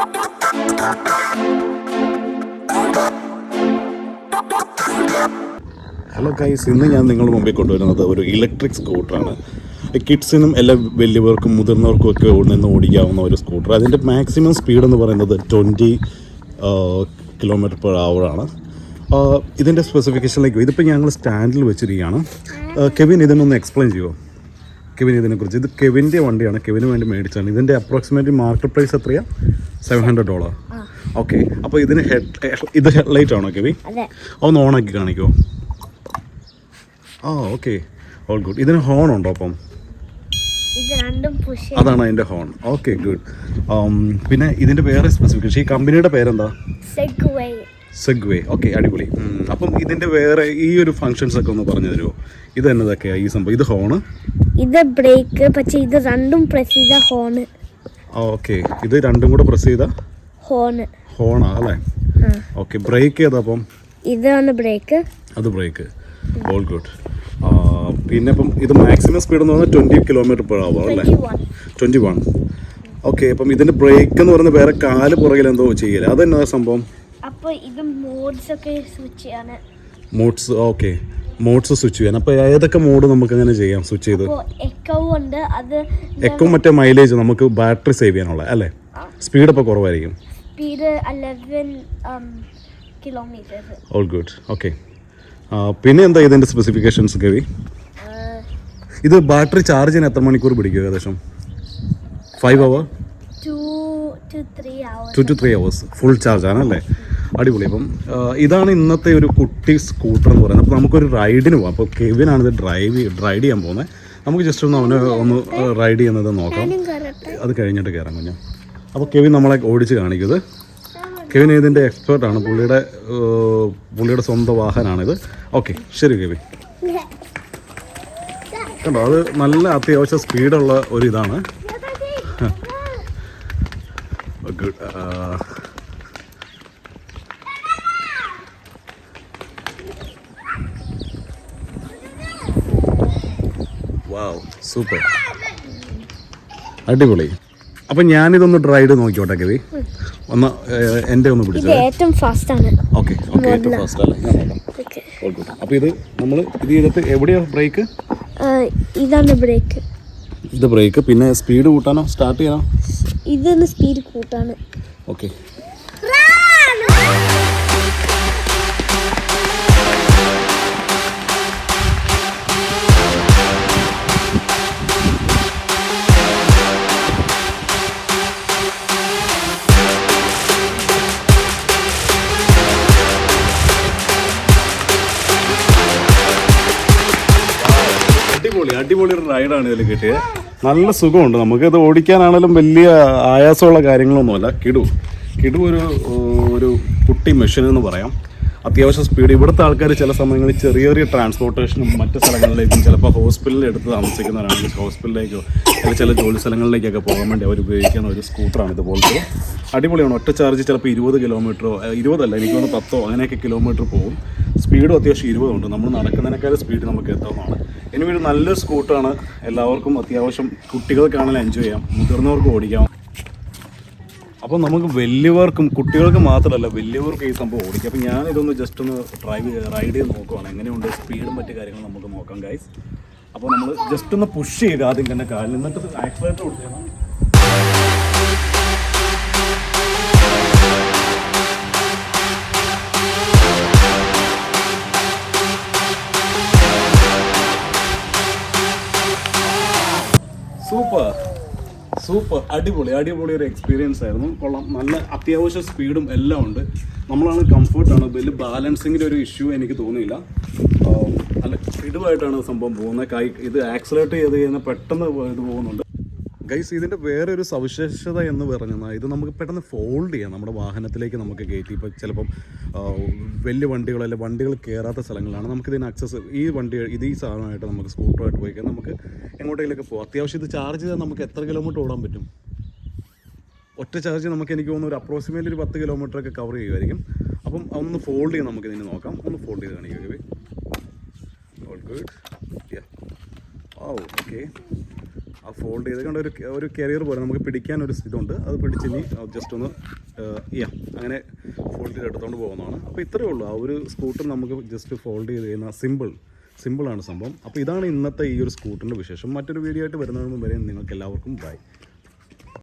Hello guys, ഇന്ന് ഞാൻ നിങ്ങളുടെ മുമ്പിൽ കൊണ്ടുവരുന്നത് ഒരു ഇലക്ട്രിക് സ്കൂട്ടറാണ്. കിഡ്സിനും എല്ലാ വലിയവർക്കും മുതിർന്നവർക്കും ഒക്കെ ഓടിക്കാവുന്ന ഒരു സ്കൂട്ടർ. അതിൻ്റെ മാക്സിമം സ്പീഡ് എന്ന് പറയുന്നത് 20 km/h ആണ്. ഇതിൻ്റെ സ്പെസിഫിക്കേഷനിലേക്ക് ഇതിപ്പോൾ ഞങ്ങൾ സ്റ്റാൻഡിൽ വെച്ചിരിക്കുകയാണ്. കെവിൻ ഇതിനൊന്ന് എക്സ്പ്ലെയിൻ ചെയ്യുമോ? കെവിൻ ഇതിനെക്കുറിച്ച്. ഇത് കെവിൻ്റെ വണ്ടിയാണ്, കെവിന് വേണ്ടി മേടിച്ചാണ്. ഇതിൻ്റെ അപ്രോക്സിമേറ്റ്ലി മാർക്കറ്റ് പ്രൈസ് എത്രയാണ്? $700. ഓക്കെ, അപ്പോൾ ഇതിന് ഇത് ഹെഡ്ലൈറ്റ് ആണോ കെവിൻ? ഒന്ന് ഓണാക്കി കാണിക്കുമോ? Okay, all good. ഇതിന് ഹോൺ ഉണ്ടോ? അപ്പം അതാണ് അതിൻ്റെ ഹോൺ. Okay, good. പിന്നെ ഇതിൻ്റെ വേറെ സ്പെസിഫിക്കേഷൻ, ഈ കമ്പനിയുടെ പേരെന്താ? സെഗ്വേ. ഓക്കെ, അടിപൊളി. അപ്പം ഇതിൻ്റെ വേറെ ഈ ഒരു ഫങ്ഷൻസ് ഒക്കെ ഒന്ന് പറഞ്ഞു തരുമോ? ഇത് എന്നതൊക്കെയാണ് ഈ സംഭവം? ഇത് ഹോണ്, ഇത് ബ്രേക്ക്, പക്ഷേ ഇത് രണ്ടും പ്രസ് ചെയ്ത ഹോണ്. ഓക്കെ, ഇത് രണ്ടും കൂടെ പ്രസ് ചെയ്ത ഹോണാ അല്ലേ? ഓക്കെ, ബ്രേക്ക് ഏതാ അപ്പം? ഇതാണ് ബ്രേക്ക്, അത് ബ്രേക്ക്. All good. പിന്നെ ഇപ്പം ഇത് മാക്സിമം സ്പീഡ് എന്ന് പറഞ്ഞാൽ 20 km/h അല്ലേ? 21. ഓക്കെ, അപ്പം ഇതിൻ്റെ ബ്രേക്ക് എന്ന് പറയുന്നത് വേറെ കാല് പുറകിൽ എന്തോ ചെയ്യില്ല, അതെന്നാ സംഭവം? അപ്പോൾ ഇത് മോഡ്സ് ഒക്കെ സ്വിച്ച് ചെയ്യാന്. മോഡ്സ്, ഓക്കെ, മോഡ്സ് സ്വിച്ച് ചെയ്യാൻ. അപ്പോൾ ഏതൊക്കെ മോഡ് നമുക്ക് അങ്ങനെ ചെയ്യാം സ്വിച്ച് ചെയ്ത്? എക്കോ ഉണ്ട്, അത് എക്കോ മറ്റേ മൈലേജ് നമുക്ക് ബാറ്ററി സേവ് ചെയ്യാനുള്ള അല്ലേ? സ്പീഡ് അപ്പോൾ കുറവായിരിക്കും. Speed 11 km. All good. Okay, പിന്നെ എന്താ ഇതിൻ്റെ സ്പെസിഫിക്കേഷൻസ് കെവി? ഇത് ബാറ്ററി ചാർജ് ചെയ്യാൻ എത്ര മണിക്കൂർ പിടിക്കും ഏകദേശം? 5 hours? 2 to 3 hours full charge ആണല്ലേ? അടിപൊളി. അപ്പം ഇതാണ് ഇന്നത്തെ ഒരു കുട്ടി സ്കൂട്ടർ എന്ന് പറയുന്നത്. അപ്പോൾ നമുക്കൊരു റൈഡിന് പോകാം. അപ്പോൾ കെവിനാണിത് റൈഡ് ചെയ്യാൻ പോകുന്നത്. നമുക്ക് ജസ്റ്റ് ഒന്ന് റൈഡ് ചെയ്യുന്നത് നോക്കാം, അത് കഴിഞ്ഞിട്ട് കയറാം കുഞ്ഞാ. അപ്പോൾ കെവിൻ നമ്മളെ ഓടിച്ച് കാണിക്കുന്നത്. കെവിൻ ഇതിൻ്റെ എക്സ്പേർട്ടാണ്, പുള്ളിയുടെ സ്വന്തം വാഹനമാണിത്. ഓക്കെ, ശരി കെവിൻ. കണ്ടോ, അത് നല്ല അത്യാവശ്യം സ്പീഡുള്ള ഒരു ഇതാണ്. ഗുഡ്. വാവ്, സൂപ്പർ, അടിപൊളി. അപ്പം ഞാനിതൊന്ന് ഡ്രൈവ് നോക്കിയോട്ടെ കെവി, ഒന്ന് എൻ്റെ ഒന്ന് പിടിച്ചത്. ഏറ്റവും ഫാസ്റ്റ് ആണ്. ഓക്കെ, ഏറ്റവും ഫാസ്റ്റ് അല്ലേ? ഞാൻ നോക്കാം. അപ്പോൾ ഇത് നമ്മൾ ഇത് ചെയ്തിട്ട് എവിടെയാണ് ബ്രേക്ക്? ഇതാണ് ബ്രേക്ക്, ഇത് ബ്രേക്ക്. പിന്നെ സ്പീഡ് കൂട്ടാനോ സ്റ്റാർട്ട് ചെയ്യാനോ? ഇതാണ് സ്പീഡ് കൂട്ടാണ്. ഓക്കെ, അടിപൊളി ഒരു റൈഡാണ് ഇതിൽ കിട്ടിയത്. നല്ല സുഖമുണ്ട് നമുക്കിത് ഓടിക്കാനാണെങ്കിലും വലിയ ആയാസമുള്ള കാര്യങ്ങളൊന്നുമല്ല. കിടു ഒരു കുട്ടി മെഷീൻ എന്ന് പറയാം. അത്യാവശ്യം സ്പീഡ്. ഇവിടുത്തെ ആൾക്കാർ ചില സമയങ്ങളിൽ ചെറിയ ട്രാൻസ്പോർട്ടേഷനും മറ്റ് സ്ഥലങ്ങളിലേക്കും, ചിലപ്പോൾ ഹോസ്പിറ്റലിൽ എടുത്ത് താമസിക്കുന്നവരാണെങ്കിൽ ഹോസ്പിറ്റലിലേക്കോ അല്ലെങ്കിൽ ചില ജോലി സ്ഥലങ്ങളിലേക്കൊക്കെ പോകാൻ വേണ്ടി അവർ ഉപയോഗിക്കുന്ന ഒരു സ്കൂട്ടറാണ് ഇതുപോലത്തെ. അടിപൊളിയാണ്. ഒറ്റ ചാർജ് ചിലപ്പോൾ 20 കിലോമീറ്ററോ, 20 അല്ല, എനിക്ക് തോന്നുന്നു 10 അങ്ങനെയൊക്കെ കിലോമീറ്റർ പോകും. സ്പീഡും അത്യാവശ്യം 20 ഉണ്ട്. നമ്മൾ നടക്കുന്നതിനേക്കാൾ സ്പീഡ് നമുക്ക് എത്താവുന്നതാണ്. ഇനി ഒരു നല്ലൊരു സ്കൂട്ടറാണ്. എല്ലാവർക്കും അത്യാവശ്യം കുട്ടികൾക്കാണെങ്കിലും എൻജോയ് ചെയ്യാം, മുതിർന്നവർക്കും ഓടിക്കാം. അപ്പോൾ നമുക്ക് വലിയവർക്കും കുട്ടികൾക്ക് മാത്രമല്ല വലിയവർക്കും ഈ സംഭവം ഓടിക്കാം. അപ്പോൾ ഞാനിതൊന്ന് ജസ്റ്റ് ഒന്ന് റൈഡ് ചെയ്ത് നോക്കുവാണ് എങ്ങനെയുണ്ട് സ്പീഡും മറ്റു കാര്യങ്ങളും നമുക്ക് നോക്കാം ഗൈസ്. അപ്പോൾ നമ്മൾ ജസ്റ്റ് ഒന്ന് പുഷ് ചെയ്യുക ആദ്യം തന്നെ കാലിൽ, എന്നിട്ട് ആക്സിലേറ്റർ കൊടുത്തേക്കണം. സൂപ്പർ, അടിപൊളി ഒരു എക്സ്പീരിയൻസ് ആയിരുന്നു. കൊള്ളാം, നല്ല അത്യാവശ്യം സ്പീഡും എല്ലാം ഉണ്ട്. നമ്മളാണ് കംഫർട്ടാണ്, വലിയ ബാലൻസിങ്ങിൻ്റെ ഒരു ഇഷ്യൂ എനിക്ക് തോന്നിയില്ല. നല്ല സ്പീഡുമായിട്ടാണ് സംഭവം പോകുന്നത്. ഇത് ആക്സിലേറ്റ് ചെയ്ത് കഴിഞ്ഞാൽ പെട്ടെന്ന് ഇത് പോകുന്നുണ്ട് ഗൈസ്. ഇതിൻ്റെ വേറൊരു സവിശേഷത എന്ന് പറഞ്ഞാൽ ഇത് നമുക്ക് പെട്ടെന്ന് ഫോൾഡ് ചെയ്യാം, നമ്മുടെ വാഹനത്തിലേക്ക് നമുക്ക് കയറ്റി. ഇപ്പോൾ ചിലപ്പം വലിയ വണ്ടികളല്ല, വണ്ടികൾ കയറാത്ത സ്ഥലങ്ങളാണ് നമുക്കിതിന് ആക്സസ്. ഈ സാധനമായിട്ട് നമുക്ക് സ്കൂട്ടറായിട്ട് പോയി കഴിഞ്ഞാൽ നമുക്ക് എങ്ങോട്ടേലൊക്കെ പോകാം. അത്യാവശ്യം ഇത് ചാർജ് ചെയ്താൽ നമുക്ക് എത്ര കിലോമീറ്റർ ഓടാൻ പറ്റും? ഒറ്റ ചാർജ് നമുക്ക് എനിക്ക് തോന്നുന്നു ഒരു അപ്രോക്സിമേറ്റ്ലി ഒരു 10 കിലോമീറ്ററൊക്കെ കവർ ചെയ്യുമായിരിക്കും. അപ്പം ഒന്ന് ഫോൾഡ് ചെയ്യാൻ നമുക്ക് ഇതിന് നോക്കാം. ഒന്ന് ഫോൾഡ് ചെയ്ത് കാണിക്കുക. All good. ഓക്കെ, ആ ഫോൾഡ് ചെയ്ത് കണ്ട ഒരു കരിയർ പോലെ നമുക്ക് പിടിക്കാൻ ഒരു ഇതുണ്ട്. അത് പിടിച്ചിനി ജസ്റ്റ് ഒന്ന് അങ്ങനെ ഫോൾഡ് ചെയ്ത് എടുത്തുകൊണ്ട് പോകുന്നതാണ്. അപ്പോൾ ഇത്രയേ ഉള്ളൂ. ആ ഒരു സ്കൂട്ടർ നമുക്ക് ജസ്റ്റ് ഫോൾഡ് ചെയ്ത് ചെയ്യുന്ന സിമ്പിളാണ് സംഭവം. അപ്പോൾ ഇതാണ് ഇന്നത്തെ ഈ ഒരു സ്കൂട്ടറിൻ്റെ വിശേഷം. മറ്റൊരു വീഡിയോ ആയിട്ട് വരുന്നതിന് മുമ്പ് വരെ നിങ്ങൾക്ക് എല്ലാവർക്കും ബൈ.